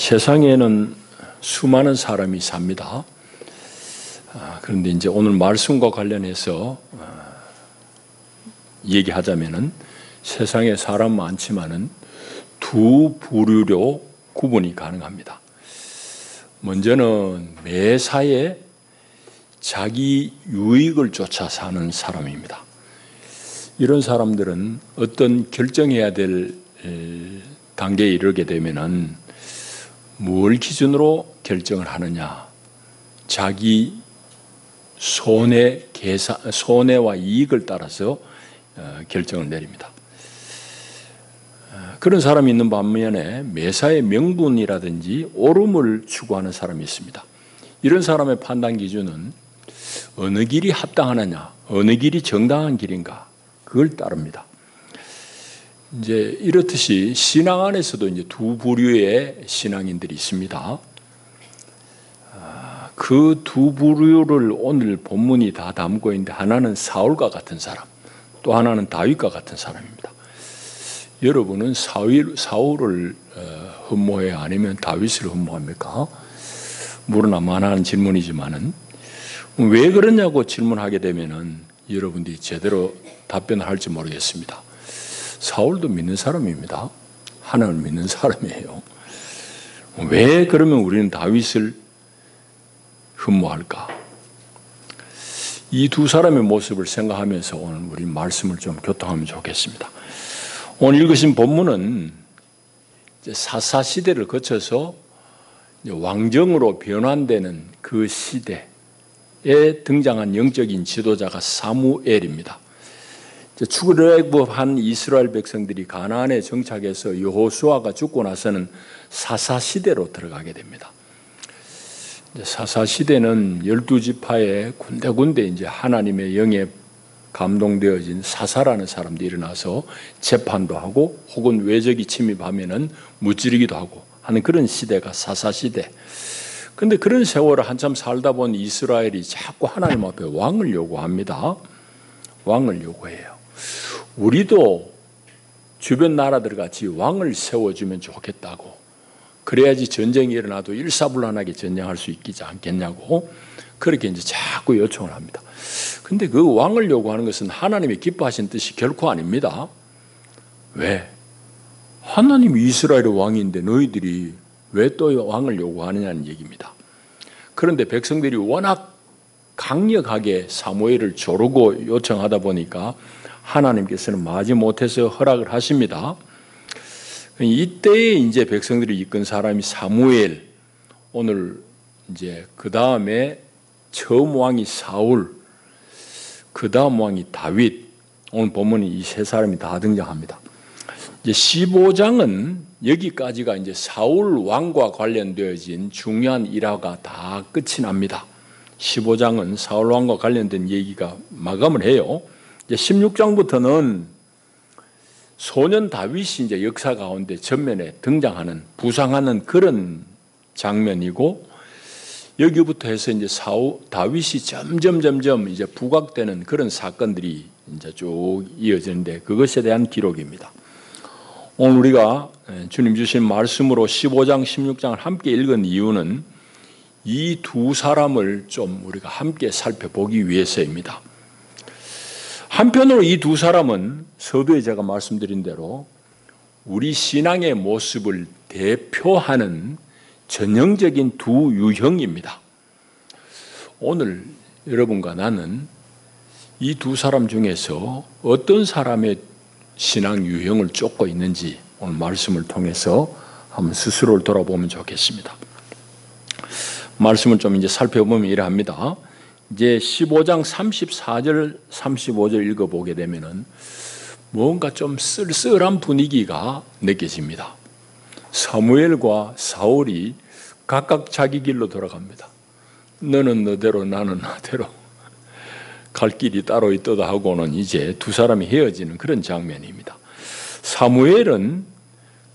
세상에는 수많은 사람이 삽니다. 그런데 이제 오늘 말씀과 관련해서 얘기하자면은 세상에 사람 많지만은 두 부류로 구분이 가능합니다. 먼저는 매사에 자기 유익을 쫓아 사는 사람입니다. 이런 사람들은 어떤 결정해야 될 단계에 이르게 되면은 뭘 기준으로 결정을 하느냐? 자기 손해와 이익을 따라서 결정을 내립니다. 그런 사람이 있는 반면에 매사에 명분이라든지 옳음을 추구하는 사람이 있습니다. 이런 사람의 판단 기준은 어느 길이 합당하느냐, 어느 길이 정당한 길인가, 그걸 따릅니다. 이제 이렇듯이 신앙 안에서도 이제 두 부류의 신앙인들이 있습니다. 그 두 부류를 오늘 본문이 다 담고 있는데, 하나는 사울과 같은 사람, 또 하나는 다윗과 같은 사람입니다. 여러분은 사울을 흠모해야 아니면 다윗을 흠모합니까? 물으나 마나하는 질문이지만은 왜 그러냐고 질문하게 되면은 여러분들이 제대로 답변을 할지 모르겠습니다. 사울도 믿는 사람입니다. 하나님을 믿는 사람이에요. 왜 그러면 우리는 다윗을 흠모할까? 이 두 사람의 모습을 생각하면서 오늘 우리 말씀을 좀 교통하면 좋겠습니다. 오늘 읽으신 본문은 사사시대를 거쳐서 왕정으로 변환되는 그 시대에 등장한 영적인 지도자가 사무엘입니다. 출애굽한 이스라엘 백성들이 가나안에 정착해서 여호수아가 죽고 나서는 사사시대로 들어가게 됩니다. 사사시대는 12지파에 군데군데 이제 하나님의 영에 감동되어진 사사라는 사람들이 일어나서 재판도 하고 혹은 외적이 침입하면은 무찌르기도 하고 하는 그런 시대가 사사시대. 그런데 그런 세월을 한참 살다 본 이스라엘이 자꾸 하나님 앞에 왕을 요구합니다. 왕을 요구해요. 우리도 주변 나라들 같이 왕을 세워주면 좋겠다고. 그래야지 전쟁이 일어나도 일사불란하게 전쟁할 수 있지 않겠냐고. 그렇게 이제 자꾸 요청을 합니다. 근데 그 왕을 요구하는 것은 하나님이 기뻐하신 뜻이 결코 아닙니다. 왜? 하나님이 이스라엘의 왕인데 너희들이 왜 또 왕을 요구하느냐는 얘기입니다. 그런데 백성들이 워낙 강력하게 사무엘을 조르고 요청하다 보니까 하나님께서는 마지못해서 허락을 하십니다. 이때에 이제 백성들이 이끈 사람이 사무엘, 오늘 이제 그 다음에 처음 왕이 사울, 그 다음 왕이 다윗, 오늘 본문이 이 세 사람이 다 등장합니다. 이제 15장은 여기까지가 이제 사울 왕과 관련되어진 중요한 일화가 다 끝이 납니다. 15장은 사울 왕과 관련된 얘기가 마감을 해요. 이제 16장부터는 소년 다윗이 이제 역사 가운데 전면에 등장하는, 부상하는 그런 장면이고, 여기부터 해서 이제 다윗이 점점 이제 부각되는 그런 사건들이 이제 쭉 이어지는데, 그것에 대한 기록입니다. 오늘 우리가 주님 주신 말씀으로 15장, 16장을 함께 읽은 이유는 이 두 사람을 좀 우리가 함께 살펴보기 위해서입니다. 한편으로 이 두 사람은 서두에 제가 말씀드린 대로 우리 신앙의 모습을 대표하는 전형적인 두 유형입니다. 오늘 여러분과 나는 이 두 사람 중에서 어떤 사람의 신앙 유형을 쫓고 있는지 오늘 말씀을 통해서 한번 스스로를 돌아보면 좋겠습니다. 말씀을 좀 이제 살펴보면 이러합니다. 이제 15장 34절, 35절 읽어보게 되면은 뭔가 좀 쓸쓸한 분위기가 느껴집니다. 사무엘과 사울이 각각 자기 길로 돌아갑니다. 너는 너대로 나는 나대로 갈 길이 따로 있도다 하고는 이제 두 사람이 헤어지는 그런 장면입니다. 사무엘은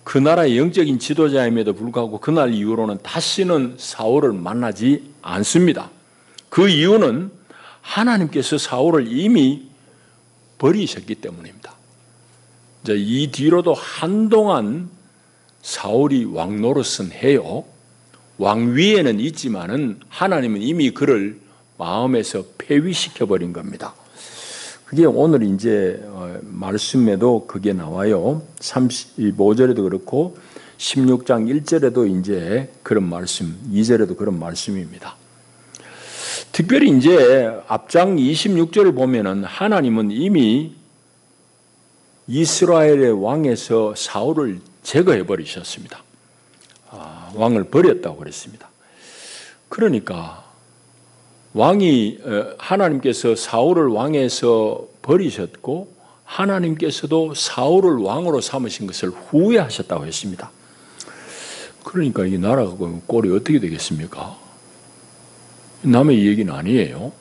그 나라의 영적인 지도자임에도 불구하고 그날 이후로는 다시는 사울을 만나지 않습니다. 그 이유는 하나님께서 사울을 이미 버리셨기 때문입니다. 이제 이 뒤로도 한동안 사울이 왕 노릇은 해요. 왕위에는 있지만은 하나님은 이미 그를 마음에서 폐위시켜버린 겁니다. 그게 오늘 이제 말씀에도 그게 나와요. 35절에도 그렇고 16장 1절에도 이제 그런 말씀, 2절에도 그런 말씀입니다. 특별히 이제 앞장 26절을 보면은 하나님은 이미 이스라엘의 왕에서 사울을 제거해 버리셨습니다. 왕을 버렸다고 그랬습니다. 그러니까 하나님께서 사울을 왕에서 버리셨고 하나님께서도 사울을 왕으로 삼으신 것을 후회하셨다고 했습니다. 그러니까 이 나라가 꼴이 어떻게 되겠습니까? 남의 얘기는 아니에요.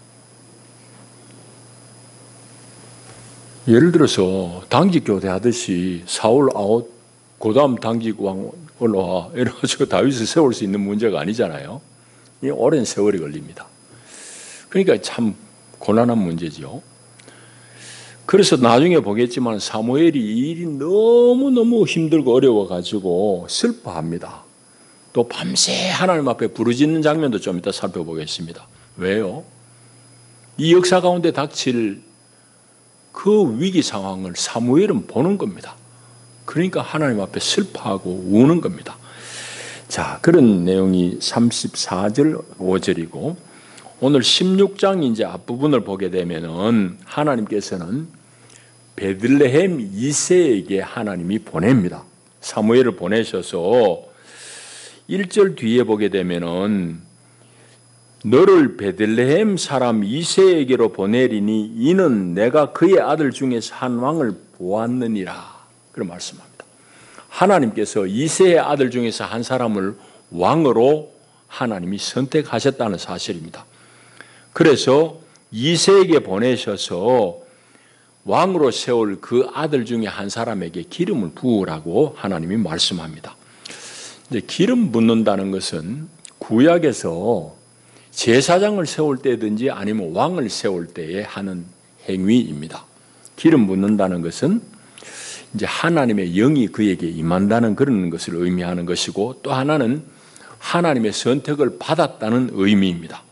예를 들어서 당직 교대하듯이 사울 아웃, 그 다음 당직 왕 올라와 이래가지고 다윗을 세울 수 있는 문제가 아니잖아요. 이 오랜 세월이 걸립니다. 그러니까 참 곤란한 문제죠. 그래서 나중에 보겠지만 사무엘이 이 일이 너무너무 힘들고 어려워가지고 슬퍼합니다. 또 밤새 하나님 앞에 부르짖는 장면도 좀 이따 살펴보겠습니다. 왜요? 이 역사 가운데 닥칠 그 위기 상황을 사무엘은 보는 겁니다. 그러니까 하나님 앞에 슬퍼하고 우는 겁니다. 자, 그런 내용이 34절 5절이고 오늘 16장 이제 앞부분을 보게 되면은 하나님께서는 베들레헴 이새에게 하나님이 보냅니다. 사무엘을 보내셔서 1절 뒤에 보게 되면은 너를 베들레헴 사람 이새에게로 보내리니 이는 내가 그의 아들 중에서 한 왕을 보았느니라. 그런 말씀합니다. 하나님께서 이새의 아들 중에서 한 사람을 왕으로 하나님이 선택하셨다는 사실입니다. 그래서 이새에게 보내셔서 왕으로 세울 그 아들 중에 한 사람에게 기름을 부으라고 하나님이 말씀합니다. 이제 기름 붓는다는 것은 구약에서 제사장을 세울 때든지 아니면 왕을 세울 때에 하는 행위입니다. 기름 붓는다는 것은 이제 하나님의 영이 그에게 임한다는 그런 것을 의미하는 것이고 또 하나는 하나님의 선택을 받았다는 의미입니다.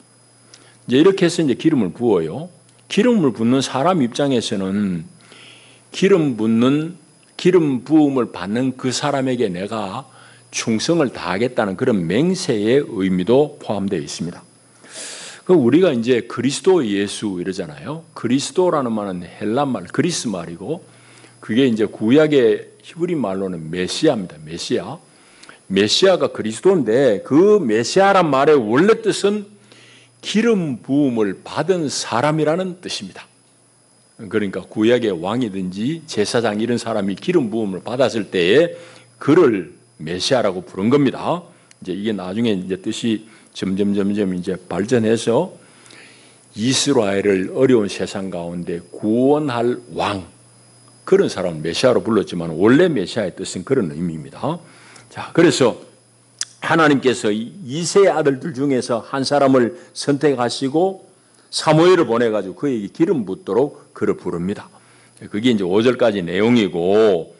이제 이렇게 해서 이제 기름을 부어요. 기름을 붓는 사람 입장에서는 기름 부음을 받는 그 사람에게 내가 충성을 다하겠다는 그런 맹세의 의미도 포함되어 있습니다. 우리가 이제 그리스도 예수 이러잖아요. 그리스도라는 말은 헬라말, 그리스 말이고 그게 이제 구약의 히브리 말로는 메시아입니다. 메시아. 메시아가 그리스도인데 그 메시아란 말의 원래 뜻은 기름 부음을 받은 사람이라는 뜻입니다. 그러니까 구약의 왕이든지 제사장 이런 사람이 기름 부음을 받았을 때에 그를 메시아라고 부른 겁니다. 이제 이게 나중에 이제 뜻이 점점 이제 발전해서 이스라엘을 어려운 세상 가운데 구원할 왕 그런 사람을 메시아로 불렀지만 원래 메시아의 뜻은 그런 의미입니다. 자, 그래서 하나님께서 이새의 아들들 중에서 한 사람을 선택하시고 사무엘을 보내가지고 그에게 기름 붓도록 그를 부릅니다. 그게 이제 5절까지 내용이고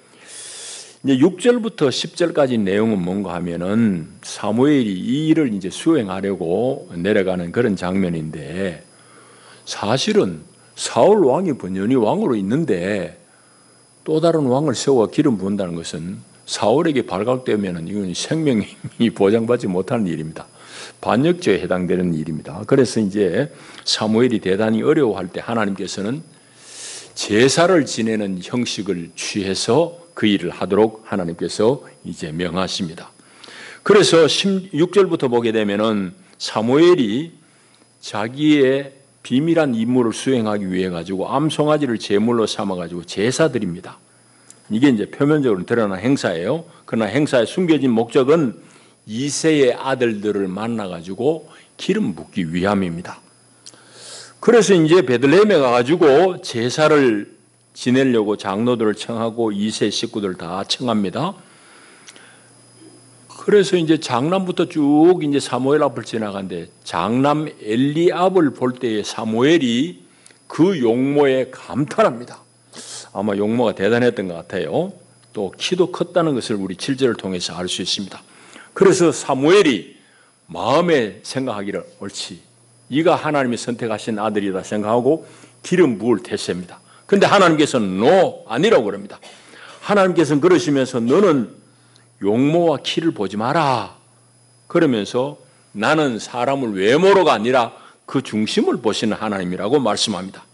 이제 6절부터 10절까지 내용은 뭔가 하면은 사무엘이 이 일을 이제 수행하려고 내려가는 그런 장면인데 사실은 사울 왕이 번연히 왕으로 있는데 또 다른 왕을 세워 기름 부은다는 것은 사울에게 발각되면은 이건 생명이 보장받지 못하는 일입니다. 반역죄에 해당되는 일입니다. 그래서 이제 사무엘이 대단히 어려워할 때 하나님께서는 제사를 지내는 형식을 취해서 그 일을 하도록 하나님께서 이제 명하십니다. 그래서 16절부터 보게 되면은 사무엘이 자기의 비밀한 임무를 수행하기 위해 가지고 암송아지를 제물로 삼아 가지고 제사 드립니다. 이게 이제 표면적으로 드러난 행사예요. 그러나 행사의 숨겨진 목적은 이새의 아들들을 만나 가지고 기름 붓기 위함입니다. 그래서 이제 베들레헴에 가 가지고 제사를 지내려고 장로들을 청하고 이새 식구들 다 청합니다. 그래서 이제 장남부터 쭉 이제 사무엘 앞을 지나간데 장남 엘리압을 볼 때에 사무엘이 그 용모에 감탄합니다. 아마 용모가 대단했던 것 같아요. 또 키도 컸다는 것을 우리 7절을 통해서 알 수 있습니다. 그래서 사무엘이 마음에 생각하기를 옳지, 이가 하나님이 선택하신 아들이다 생각하고 기름 부을 태세입니다. 그런데 하나님께서는 아니라고 그럽니다. 하나님께서는 그러시면서 너는 용모와 키를 보지 마라 그러면서 나는 사람을 외모로가 아니라 그 중심을 보시는 하나님이라고 말씀합니다.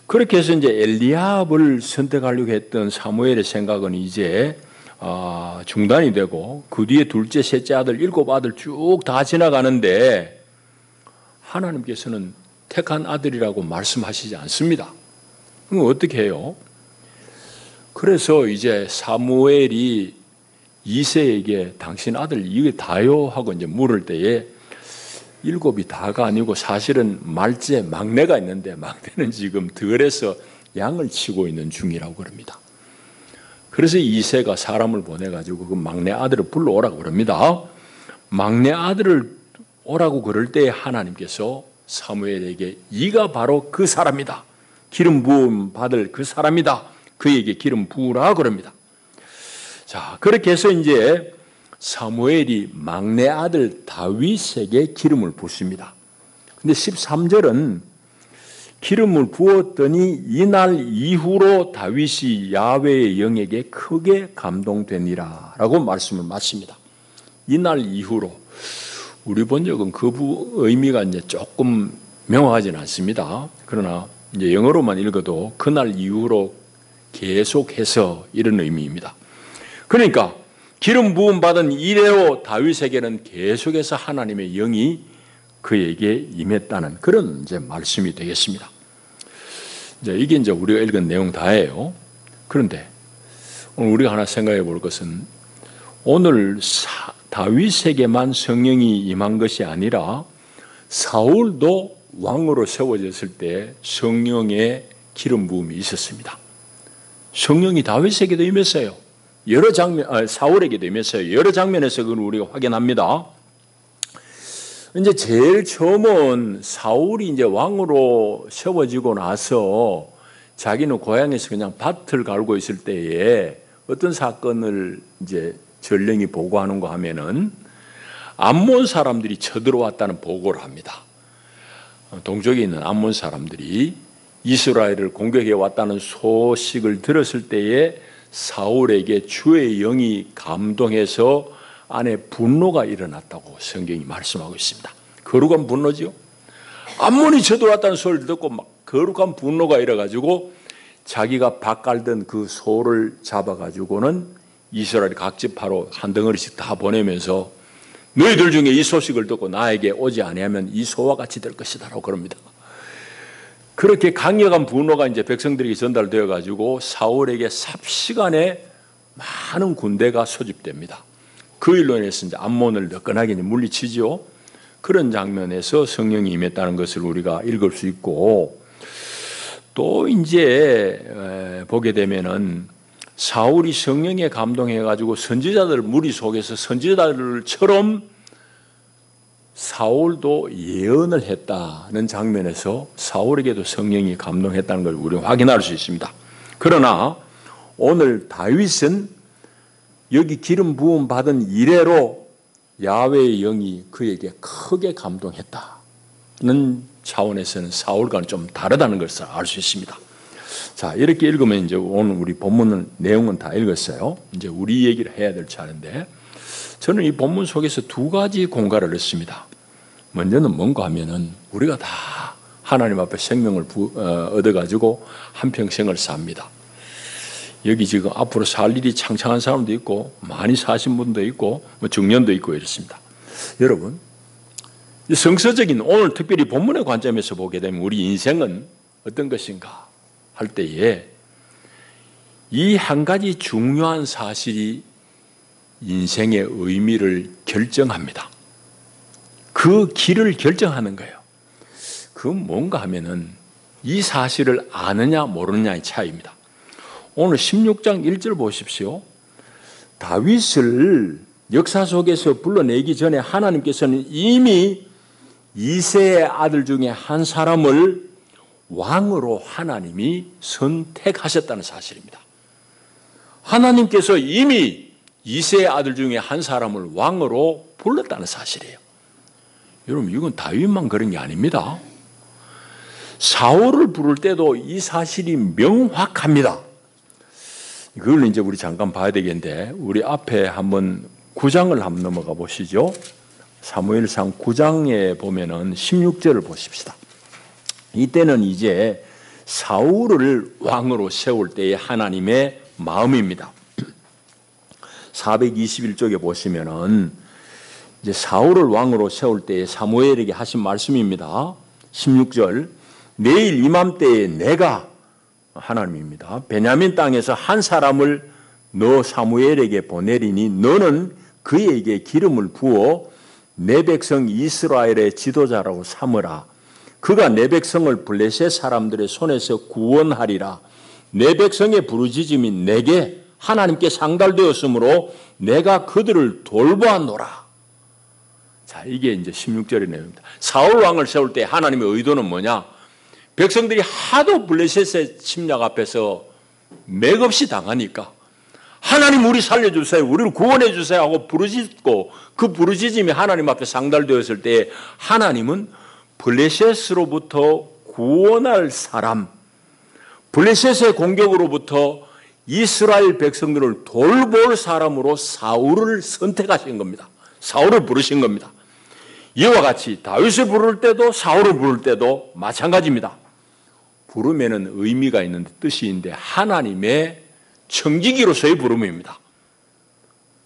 그렇게 해서 이제 엘리압을 선택하려고 했던 사무엘의 생각은 이제 중단이 되고, 그 뒤에 둘째, 셋째 아들, 7아들 쭉 다 지나가는데 하나님께서는 택한 아들이라고 말씀하시지 않습니다. 그럼 어떻게 해요? 그래서 이제 사무엘이 이새에게 당신 아들 이게 다요? 하고 이제 물을 때에 7이 다가 아니고 사실은 말째 막내가 있는데 막내는 지금 들에서 양을 치고 있는 중이라고 그럽니다. 그래서 이새가 사람을 보내가지고 그 막내 아들을 불러오라고 그럽니다. 막내 아들을 오라고 그럴 때 하나님께서 사무엘에게 이가 바로 그 사람이다, 기름 부음 받을 그 사람이다, 그에게 기름 부으라 그럽니다. 자, 그렇게 해서 이제 사무엘이 막내 아들 다윗에게 기름을 붓습니다. 근데 13절은 기름을 부었더니 이날 이후로 다윗이 야훼의 영에게 크게 감동되니라 라고 말씀을 마칩니다. 이날 이후로, 우리 번역은 그 의미가 이제 조금 명확하지는 않습니다. 그러나 이제 영어로만 읽어도 그날 이후로 계속해서 이런 의미입니다. 그러니까 기름 부음 받은 이래로 다윗에게는 계속해서 하나님의 영이 그에게 임했다는 그런 이제 말씀이 되겠습니다. 이게 이제 우리가 읽은 내용 다예요. 그런데 오늘 우리가 하나 생각해 볼 것은, 오늘 다윗에게만 성령이 임한 것이 아니라 사울도 왕으로 세워졌을 때 성령의 기름 부음이 있었습니다. 성령이 다윗에게도 임했어요. 여러 장면, 사울에게도 임했어요. 여러 장면에서 그걸 우리가 확인합니다. 이제 제일 처음은 사울이 이제 왕으로 세워지고 나서 자기는 고향에서 그냥 밭을 갈고 있을 때에 어떤 사건을 이제 전령이 보고하는가 하면은 암몬 사람들이 쳐들어왔다는 보고를 합니다. 동쪽에 있는 암몬 사람들이 이스라엘을 공격해 왔다는 소식을 들었을 때에 사울에게 주의 영이 감동해서 안에 분노가 일어났다고 성경이 말씀하고 있습니다. 거룩한 분노지요. 암몬이 쳐들어왔다는 소리를 듣고 막 거룩한 분노가 일어가지고 자기가 밭 갈던 그 소를 잡아가지고는 이스라엘 각 지파로 한 덩어리씩 다 보내면서 너희들 중에 이 소식을 듣고 나에게 오지 아니하면 이 소와 같이 될 것이다라고 그럽니다. 그렇게 강력한 분노가 이제 백성들에게 전달되어 가지고 사울에게 삽시간에 많은 군대가 소집됩니다. 그 일로 인해서 이제 암몬을 너끈하게 물리치죠. 그런 장면에서 성령이 임했다는 것을 우리가 읽을 수 있고, 또 이제 보게 되면은 사울이 성령에 감동해 가지고 선지자들 무리 속에서 선지자들처럼 사울도 예언을 했다는 장면에서 사울에게도 성령이 감동했다는 걸 우리가 확인할 수 있습니다. 그러나 오늘 다윗은 여기 기름 부음 받은 이래로 야훼의 영이 그에게 크게 감동했다는 차원에서는 사울과는 좀 다르다는 것을 알 수 있습니다. 자, 이렇게 읽으면 이제 오늘 우리 본문은 내용은 다 읽었어요. 이제 우리 얘기를 해야 될 차례인데, 저는 이 본문 속에서 두 가지 공갈을 했습니다. 먼저는 뭔가 하면은 우리가 다 하나님 앞에 생명을 얻어가지고 한평생을 삽니다. 여기 지금 앞으로 살 일이 창창한 사람도 있고 많이 사신 분도 있고 뭐 중년도 있고 이렇습니다. 여러분, 성서적인 오늘 특별히 본문의 관점에서 보게 되면 우리 인생은 어떤 것인가 할 때에 이 한 가지 중요한 사실이 인생의 의미를 결정합니다. 그 길을 결정하는 거예요. 그건 뭔가 하면은 이 사실을 아느냐 모르느냐의 차이입니다. 오늘 16장 1절 보십시오. 다윗을 역사 속에서 불러내기 전에 하나님께서는 이미 이새의 아들 중에 한 사람을 왕으로 하나님이 선택하셨다는 사실입니다. 하나님께서 이미 이세의 아들 중에 한 사람을 왕으로 불렀다는 사실이에요. 여러분, 이건 다윗만 그런 게 아닙니다. 사울을 부를 때도 이 사실이 명확합니다. 그걸 이제 우리 잠깐 봐야 되겠는데, 우리 앞에 한번 9장을 한번 넘어가 보시죠. 사무엘상 9장에 보면은 16절을 보십시다. 이때는 이제 사울을 왕으로 세울 때의 하나님의 마음입니다. 421쪽에 보시면은 이제 사울을 왕으로 세울 때에 사무엘에게 하신 말씀입니다. 16절, 내일 이맘때에 내가, 하나님입니다, 베냐민 땅에서 한 사람을 너 사무엘에게 보내리니 너는 그에게 기름을 부어 내 백성 이스라엘의 지도자라고 삼으라. 그가 내 백성을 블레셋 사람들의 손에서 구원하리라. 내 백성의 부르짖음이 내게 하나님께 상달되었으므로 내가 그들을 돌보았노라. 자, 이게 이제 16절의 내용입니다. 사울 왕을 세울 때 하나님의 의도는 뭐냐? 백성들이 하도 블레셋의 침략 앞에서 맥없이 당하니까 하나님 우리 살려주세요, 우리를 구원해 주세요 하고 부르짖고, 그 부르짖음이 하나님 앞에 상달되었을 때 하나님은 블레셋으로부터 구원할 사람, 블레셋의 공격으로부터 이스라엘 백성들을 돌볼 사람으로 사울을 선택하신 겁니다. 사울을 부르신 겁니다. 이와 같이 다윗을 부를 때도 사울을 부를 때도 마찬가지입니다. 부르면은 의미가 있는데, 뜻이 있는데 하나님의 청지기로서의 부름입니다.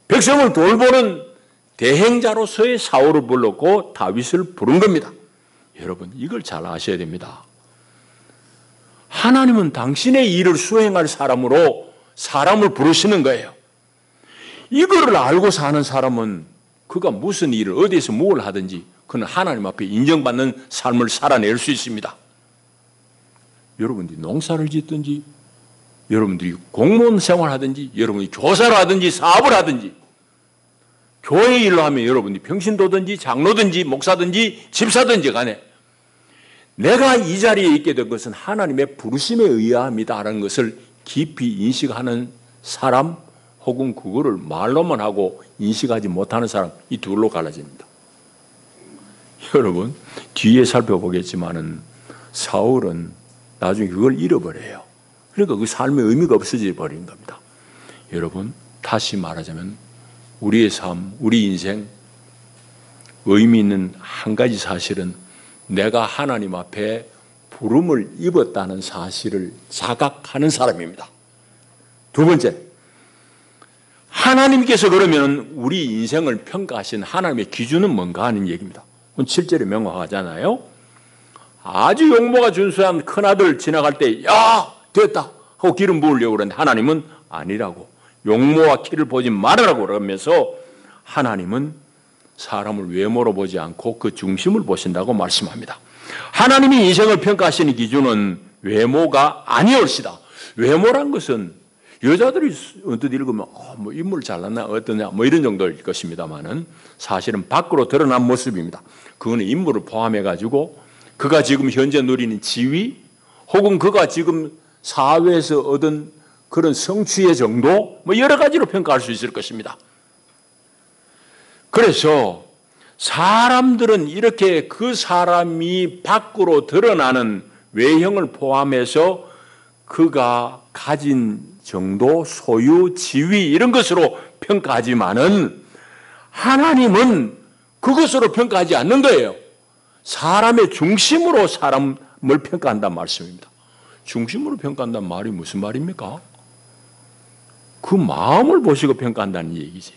백성을 돌보는 대행자로서의 사울을 불렀고 다윗을 부른 겁니다. 여러분, 이걸 잘 아셔야 됩니다. 하나님은 당신의 일을 수행할 사람으로 사람을 부르시는 거예요. 이거를 알고 사는 사람은 그가 무슨 일을 어디에서 뭘 하든지 그는 하나님 앞에 인정받는 삶을 살아낼 수 있습니다. 여러분들이 농사를 짓든지, 여러분들이 공무원 생활하든지, 여러분이 교사를 하든지 사업을 하든지, 교회 일을 하면 여러분이 평신도든지 장로든지 목사든지 집사든지 간에 내가 이 자리에 있게 된 것은 하나님의 부르심에 의함이다라는 것을 깊이 인식하는 사람, 혹은 그거를 말로만 하고 인식하지 못하는 사람, 이 둘로 갈라집니다. 여러분, 뒤에 살펴보겠지만은 사울은 나중에 그걸 잃어버려요. 그러니까 그 삶의 의미가 없어져 버린 겁니다. 여러분, 다시 말하자면 우리의 삶, 우리 인생 의미 있는 한 가지 사실은 내가 하나님 앞에 부름을 입었다는 사실을 자각하는 사람입니다. 두 번째, 하나님께서 그러면 우리 인생을 평가하신 하나님의 기준은 뭔가 하는 얘기입니다. 7절에 명확하잖아요. 아주 용모가 준수한 큰아들 지나갈 때 야, 됐다 하고 기름 부으려고 그러는데 하나님은 아니라고, 용모와 키를 보지 말으라고 그러면서 하나님은 사람을 외모로 보지 않고 그 중심을 보신다고 말씀합니다. 하나님이 인생을 평가하시는 기준은 외모가 아니올시다. 외모란 것은 여자들이 언뜻 읽으면 뭐 인물 잘났나 어떠냐 뭐 이런 정도일 것입니다만은 사실은 밖으로 드러난 모습입니다. 그거는 인물을 포함해 가지고 그가 지금 현재 누리는 지위, 혹은 그가 지금 사회에서 얻은 그런 성취의 정도, 뭐 여러 가지로 평가할 수 있을 것입니다. 그래서 사람들은 이렇게 그 사람이 밖으로 드러나는 외형을 포함해서 그가 가진 정도, 소유, 지위 이런 것으로 평가하지만은 하나님은 그것으로 평가하지 않는 거예요. 사람의 중심으로 사람을 평가한다는 말씀입니다. 중심으로 평가한다는 말이 무슨 말입니까? 그 마음을 보시고 평가한다는 얘기지.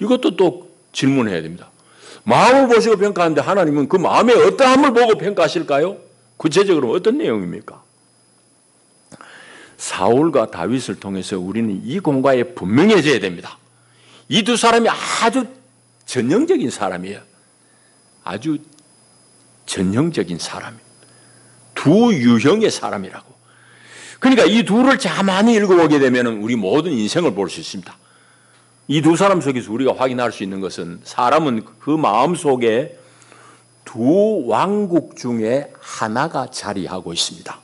이것도 또 질문해야 됩니다. 마음을 보시고 평가하는데 하나님은 그 마음의 어떠함을 보고 평가하실까요? 구체적으로 어떤 내용입니까? 사울과 다윗을 통해서 우리는 이 공과에 분명해져야 됩니다. 이 두 사람이 아주 전형적인 사람이에요. 아주 전형적인 사람이에요. 두 유형의 사람이라고. 그러니까 이 둘을 가만히 읽어보게 되면 우리 모든 인생을 볼 수 있습니다. 이 두 사람 속에서 우리가 확인할 수 있는 것은 사람은 그 마음 속에 두 왕국 중에 하나가 자리하고 있습니다.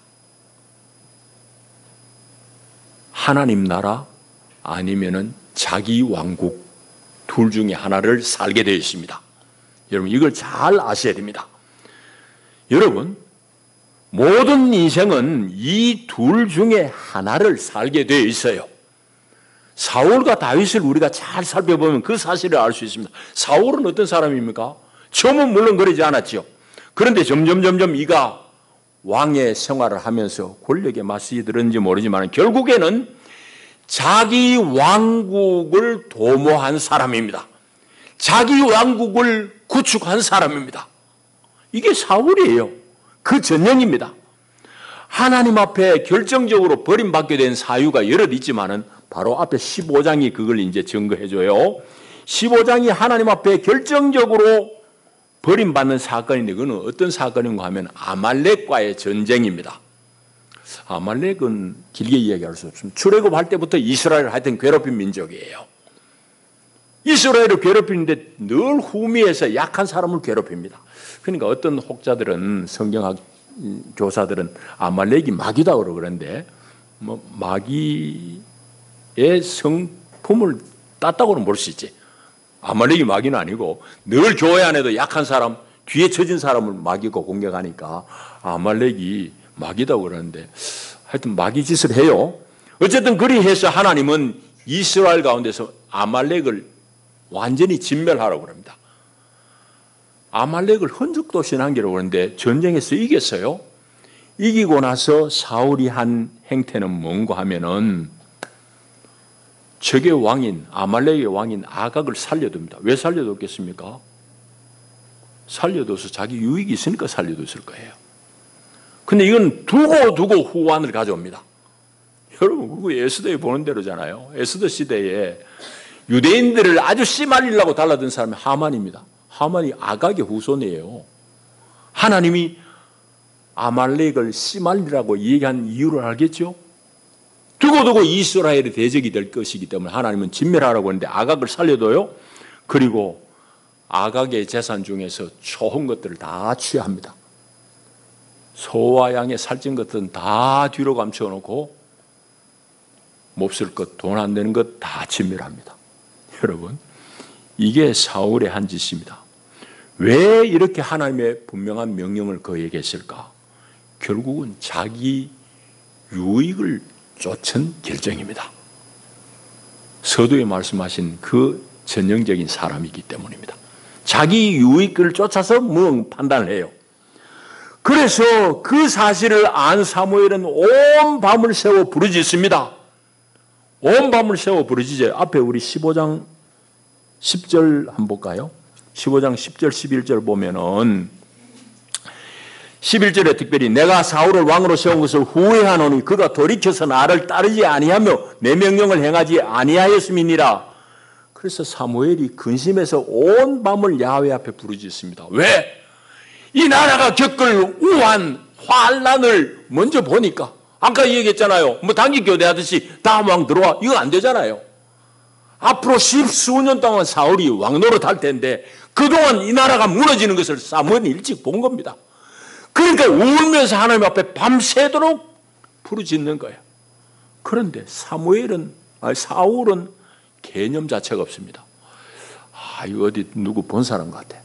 하나님 나라 아니면은 자기 왕국 둘 중에 하나를 살게 되어 있습니다. 여러분 이걸 잘 아셔야 됩니다. 여러분 모든 인생은 이 둘 중에 하나를 살게 되어 있어요. 사울과 다윗을 우리가 잘 살펴보면 그 사실을 알 수 있습니다. 사울은 어떤 사람입니까? 처음은 물론 그러지 않았죠. 그런데 점점 이가 왕의 생활을 하면서 권력에 맞서들었는지 모르지만 결국에는 자기 왕국을 도모한 사람입니다. 자기 왕국을 구축한 사람입니다. 이게 사울이에요. 그 전형입니다. 하나님 앞에 결정적으로 버림받게 된 사유가 여럿 있지만은 바로 앞에 15장이 그걸 이제 증거해줘요. 15장이 하나님 앞에 결정적으로 버림받는 사건인데 그건 어떤 사건인가 하면 아말렉과의 전쟁입니다. 아말렉은 길게 이야기할 수 없습니다. 출애굽할 때부터 이스라엘을 하여튼 괴롭힌 민족이에요. 이스라엘을 괴롭히는데 늘 후미에서 약한 사람을 괴롭힙니다. 그러니까 어떤 혹자들은 성경학 교사들은 아말렉이 마귀다 그러는데 뭐 마귀의 성품을 땄다고는 볼 수 있지. 아말렉이 마귀는 아니고 늘 교회 안에도 약한 사람, 뒤에 처진 사람을 마귀가 공격하니까 아말렉이 마귀다 그러는데 하여튼 마귀 짓을 해요. 어쨌든 그리해서 하나님은 이스라엘 가운데서 아말렉을 완전히 진멸하라고 합니다. 아말렉을 흔적도신한계라고 그러는데 전쟁에서 이겼어요. 이기고 나서 사울이 한 행태는 뭔가 하면은 적의 왕인 아말렉의 왕인 아각을 살려둡니다. 왜 살려뒀겠습니까? 살려둬서 자기 유익이 있으니까 살려뒀을 거예요. 근데 이건 두고 후환을 가져옵니다. 여러분 그거 에스더에 보는 대로잖아요. 에스더 시대에 유대인들을 아주 씨말리려고 달라든 사람이 하만입니다. 하만이 아각의 후손이에요. 하나님이 아말렉을 씨말리라고 얘기한 이유를 알겠죠? 두고 이스라엘의 대적이 될 것이기 때문에 하나님은 진멸하라고 했는데 아각을 살려둬요. 그리고 아각의 재산 중에서 좋은 것들을 다 취합니다. 소와 양의 살찐 것들은 다 뒤로 감춰놓고 몹쓸 것, 돈 안 되는 것 다 진멸합니다. 여러분 이게 사울의 한 짓입니다. 왜 이렇게 하나님의 분명한 명령을 그에게 했을까? 결국은 자기 유익을 쫓은 결정입니다. 서두에 말씀하신 그 전형적인 사람이기 때문입니다. 자기 유익을 쫓아서 판단을 해요. 그래서 그 사실을 안 사무엘은 온 밤을 새워 부르짖습니다. 온 밤을 새워 부르짖어요. 앞에 우리 15장 10절 한번 볼까요? 15장 10절 11절 보면은 11절에 특별히 내가 사울을 왕으로 세운 것을 후회하노니 그가 돌이켜서 나를 따르지 아니하며 내 명령을 행하지 아니하였음이니라. 그래서 사무엘이 근심해서 온 밤을 야훼 앞에 부르짖습니다. 왜? 이 나라가 겪을 우한 환난을 먼저 보니까 아까 얘기했잖아요. 뭐 단기 교대하듯이 다음 왕 들어와 이거 안 되잖아요. 앞으로 십수년 동안 사울이 왕노릇 할 텐데 그동안 이 나라가 무너지는 것을 사무엘이 일찍 본 겁니다. 그러니까 울면서 하나님 앞에 밤새도록 부르짖는 거예요. 그런데 사울은 개념 자체가 없습니다. 이거 어디 누구 본 사람 같아.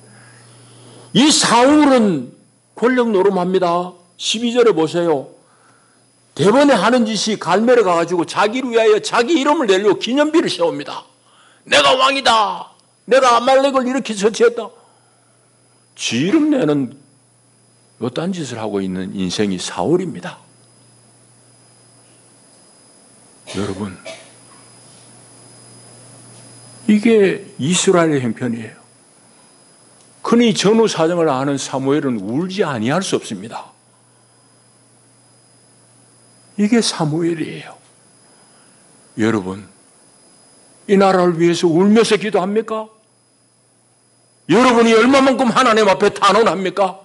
이 사울은 권력 노름합니다. 12절에 보세요. 대번에 하는 짓이 갈멜에 가가지고 자기를 위하여 자기 이름을 내려고 기념비를 세웁니다. 내가 왕이다. 내가 아말렉을 이렇게 처치했다. 지 이름 내는 어떤 짓을 하고 있는 인생이 사울입니다. 여러분, 이게 이스라엘의 형편이에요. 그니 전후 사정을 아는 사무엘은 울지 아니할 수 없습니다. 이게 사무엘이에요. 여러분, 이 나라를 위해서 울면서 기도합니까? 여러분이 얼마만큼 하나님 앞에 탄원합니까?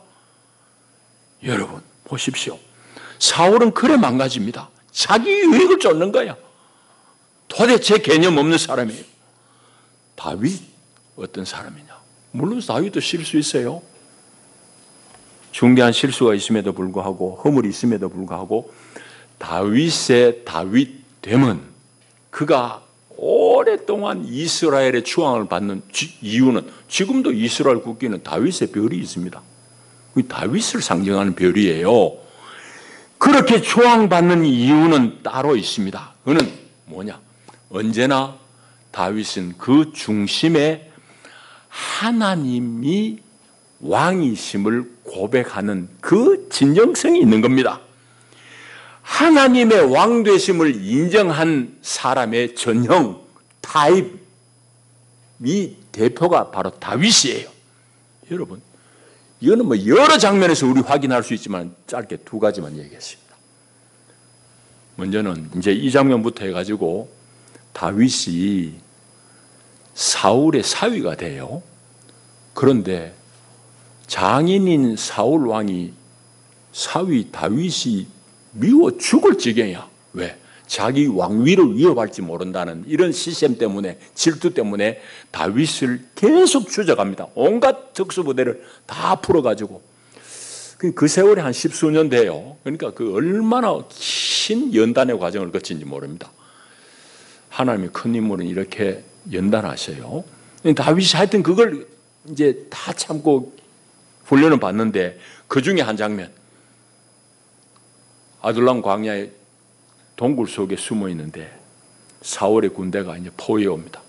여러분 보십시오. 사울은 그래 망가집니다. 자기 유익을 쫓는 거야. 도대체 개념 없는 사람이에요. 다윗 어떤 사람이냐? 물론 다윗도 실수 있어요. 중대한 실수가 있음에도 불구하고 허물이 있음에도 불구하고 다윗의 다윗됨은 그가 오랫동안 이스라엘의 추앙을 받는 이유는, 지금도 이스라엘 국기는 다윗의 별이 있습니다. 다윗을 상징하는 별이에요. 그렇게 추앙받는 이유는 따로 있습니다. 그는 뭐냐? 언제나 다윗은 그 중심에 하나님이 왕이심을 고백하는 그 진정성이 있는 겁니다. 하나님의 왕되심을 인정한 사람의 전형, 타입이 대표가 바로 다윗이에요. 여러분, 이거는 뭐 여러 장면에서 우리 확인할 수 있지만 짧게 두 가지만 얘기했습니다. 먼저는 이제 이 장면부터 해가지고 다윗이 사울의 사위가 돼요. 그런데 장인인 사울 왕이 사위 다윗이 미워 죽을 지경이야. 왜? 자기 왕위를 위협할지 모른다는 이런 시스템 때문에, 질투 때문에 다윗을 계속 추적합니다. 온갖 특수부대를 다 풀어가지고. 그 세월이 한 10수년 돼요. 그러니까 그 얼마나 긴 연단의 과정을 거친지 모릅니다. 하나님의 큰 인물은 이렇게 연단하셔요. 다윗이 하여튼 그걸 이제 다 참고 훈련을 받는데, 그 중에 한 장면, 아둘람 광야의 동굴 속에 숨어 있는데 사울의 군대가 이제 포위해 옵니다.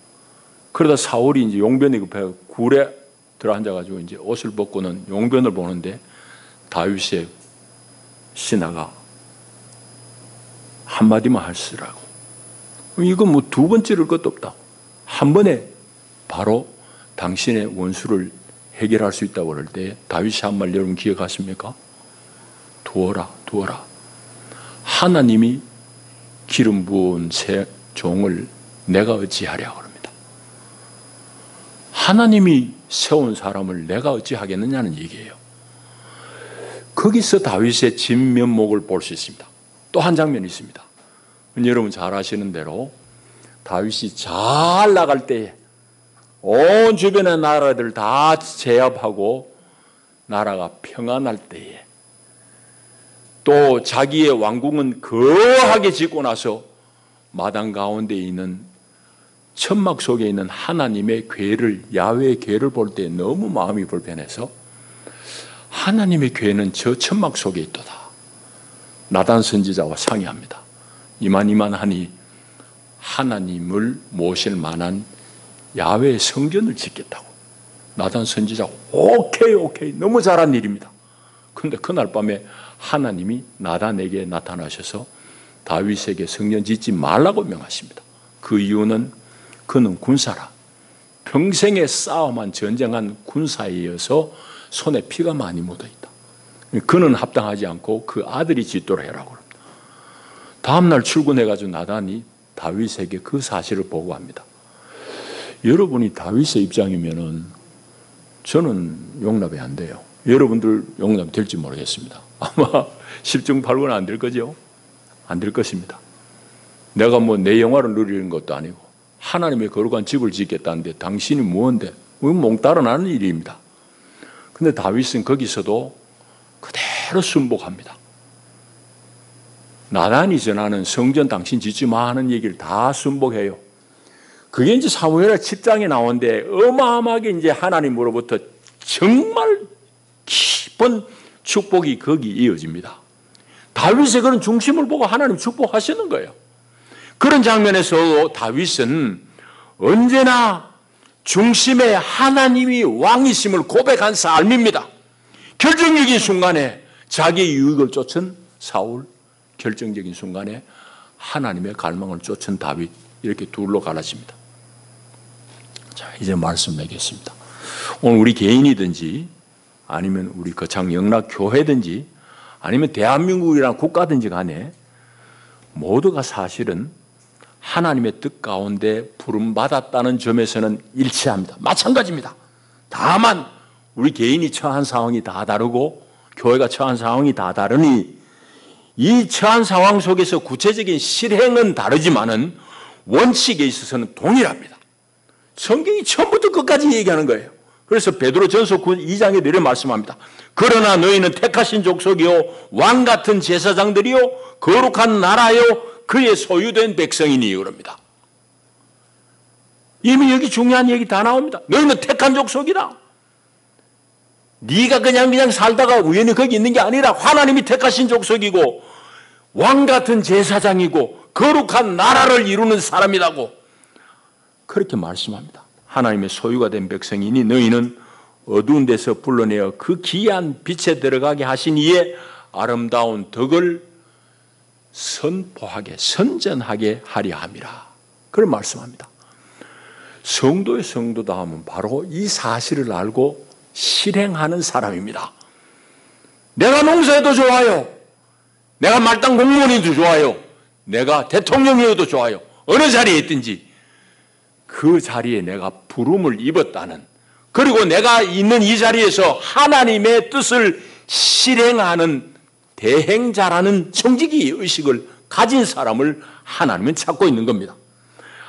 그러다 사울이 이제 용변이 급해 굴에 들어앉아가지고 이제 옷을 벗고는 용변을 보는데 다윗의 신하가 한마디만 하시더라고. 이거 뭐 두 번 찌를 것도 없다. 한 번에 바로 당신의 원수를 해결할 수 있다고 그럴 때 다윗이 한 말 여러분 기억하십니까? 두어라, 두어라. 하나님이 기름 부은 새 종을 내가 어찌하랴 그럽니다. 하나님이 세운 사람을 내가 어찌하겠느냐는 얘기예요. 거기서 다윗의 진면목을 볼 수 있습니다. 또 한 장면이 있습니다. 여러분 잘 아시는 대로 다윗이 잘 나갈 때에 온 주변의 나라들 다 제압하고 나라가 평안할 때에, 또 자기의 왕궁은 거하게 짓고 나서 마당 가운데 있는 천막 속에 있는 하나님의 궤를, 야훼의 궤를 볼 때 너무 마음이 불편해서 하나님의 궤는 저 천막 속에 있도다. 나단 선지자와 상의합니다. 이만하니 하나님을 모실 만한 야훼의 성전을 짓겠다고. 나단 선지자 오케이 너무 잘한 일입니다. 그런데 그날 밤에 하나님이 나단에게 나타나셔서 다윗에게 성전 짓지 말라고 명하십니다. 그 이유는 그는 군사라. 평생의 싸움한 전쟁한 군사이어서 손에 피가 많이 묻어있다. 그는 합당하지 않고 그 아들이 짓도록 해라고 합니다. 다음날 출근해가지고 나단이 다윗에게 그 사실을 보고합니다. 여러분이 다윗의 입장이면은 저는 용납이 안 돼요. 여러분들 용납이 될지 모르겠습니다. 아마 10중 8구는 안 될 거죠? 안 될 것입니다. 내가 뭐 내 영화를 누리는 것도 아니고 하나님의 거룩한 집을 짓겠다는데 당신이 뭔데? 몽따라 나는 일입니다. 근데 다윗은 거기서도 그대로 순복합니다. 나단이 전하는 성전 당신 짓지 마 하는 얘기를 다 순복해요. 그게 이제 사무엘하 7장에 나오는데 어마어마하게 이제 하나님으로부터 정말 깊은 축복이 거기 이어집니다. 다윗의 그런 중심을 보고 하나님 축복하시는 거예요. 그런 장면에서 다윗은 언제나 중심에 하나님이 왕이심을 고백한 삶입니다. 결정적인 순간에 자기의 유익을 쫓은 사울, 결정적인 순간에 하나님의 갈망을 쫓은 다윗, 이렇게 둘로 갈라집니다. 자, 이제 말씀 맺겠습니다. 오늘 우리 개인이든지 아니면 우리 거창 영락교회든지 아니면 대한민국이라는 국가든지 간에 모두가 사실은 하나님의 뜻 가운데 부름받았다는 점에서는 일치합니다. 마찬가지입니다. 다만 우리 개인이 처한 상황이 다 다르고 교회가 처한 상황이 다 다르니 이 처한 상황 속에서 구체적인 실행은 다르지만은 원칙에 있어서는 동일합니다. 성경이 처음부터 끝까지 얘기하는 거예요. 그래서 베드로전서 2장에 내려 말씀합니다. 그러나 너희는 택하신 족속이요 왕 같은 제사장들이요 거룩한 나라요 그의 소유된 백성이니 그럽니다. 이미 여기 중요한 얘기 다 나옵니다. 너희는 택한 족속이다. 네가 그냥 살다가 우연히 거기 있는 게 아니라 하나님이 택하신 족속이고 왕 같은 제사장이고 거룩한 나라를 이루는 사람이라고 그렇게 말씀합니다. 하나님의 소유가 된 백성이니 너희는 어두운 데서 불러내어 그 귀한 빛에 들어가게 하신 이의 아름다운 덕을 선포하게 선전하게 하려 함이라. 그런 말씀합니다. 성도의 성도다 하면 바로 이 사실을 알고 실행하는 사람입니다. 내가 농사해도 좋아요. 내가 말단 공무원이도 좋아요. 내가 대통령이어도 좋아요. 어느 자리에 있든지 그 자리에 내가 부름을 입었다는, 그리고 내가 있는 이 자리에서 하나님의 뜻을 실행하는 대행자라는 정직의 의식을 가진 사람을 하나님은 찾고 있는 겁니다.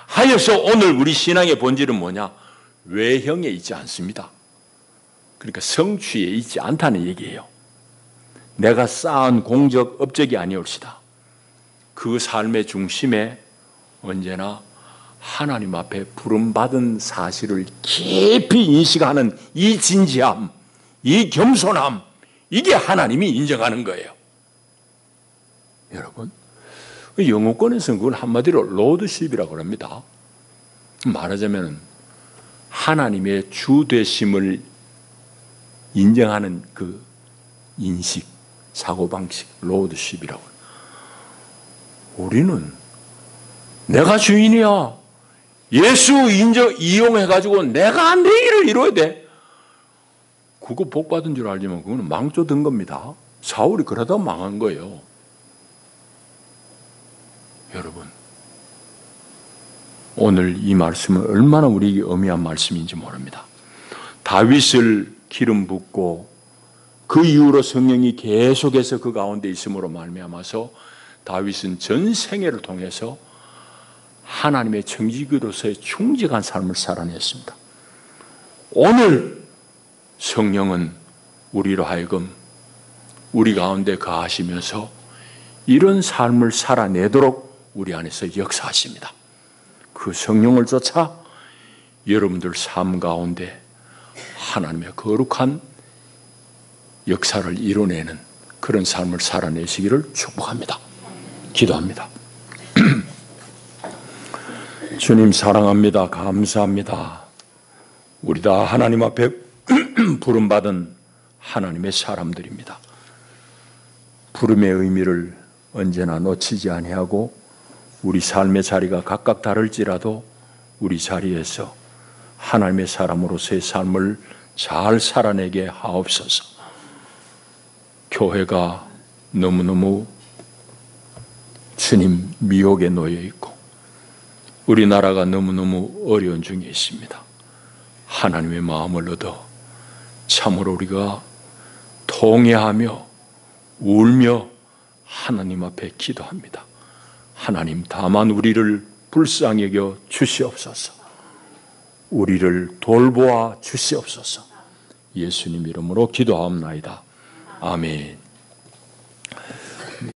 하여서 오늘 우리 신앙의 본질은 뭐냐? 외형에 있지 않습니다. 그러니까 성취에 있지 않다는 얘기예요. 내가 쌓은 공적, 업적이 아니올시다. 그 삶의 중심에 언제나 하나님 앞에 부름받은 사실을 깊이 인식하는 이 진지함, 이 겸손함, 이게 하나님이 인정하는 거예요. 여러분, 영어권에서는 그걸 한마디로 로드십이라고 합니다. 말하자면 하나님의 주되심을 인정하는 그 인식, 사고방식, 로드십이라고. 우리는 내가 주인이야. 예수 이용해가지고 내가 내 일을 이뤄야 돼. 그거 복 받은 줄 알지만 그거는 망조 든 겁니다. 사울이 그러다 망한 거예요. 여러분, 오늘 이 말씀은 얼마나 우리에게 의미한 말씀인지 모릅니다. 다윗을 기름 붓고 그 이후로 성령이 계속해서 그 가운데 있음으로 말미암아서 다윗은 전 생애를 통해서 하나님의 정직으로서의 충직한 삶을 살아냈습니다. 오늘 성령은 우리로 하여금 우리 가운데 거하시면서 이런 삶을 살아내도록 우리 안에서 역사하십니다. 그 성령을 쫓아 여러분들 삶 가운데 하나님의 거룩한 역사를 이뤄내는 그런 삶을 살아내시기를 축복합니다. 기도합니다. 주님 사랑합니다. 감사합니다. 우리 다 하나님 앞에 부름받은 하나님의 사람들입니다. 부름의 의미를 언제나 놓치지 아니하고 우리 삶의 자리가 각각 다를지라도 우리 자리에서 하나님의 사람으로서의 삶을 잘 살아내게 하옵소서. 교회가 너무너무 주님 미혹에 놓여 있고 우리나라가 너무너무 어려운 중에 있습니다. 하나님의 마음을 얻어 참으로 우리가 통회하며 울며 하나님 앞에 기도합니다. 하나님, 다만 우리를 불쌍히 여겨 주시옵소서. 우리를 돌보아 주시옵소서. 예수님 이름으로 기도하옵나이다. 아멘.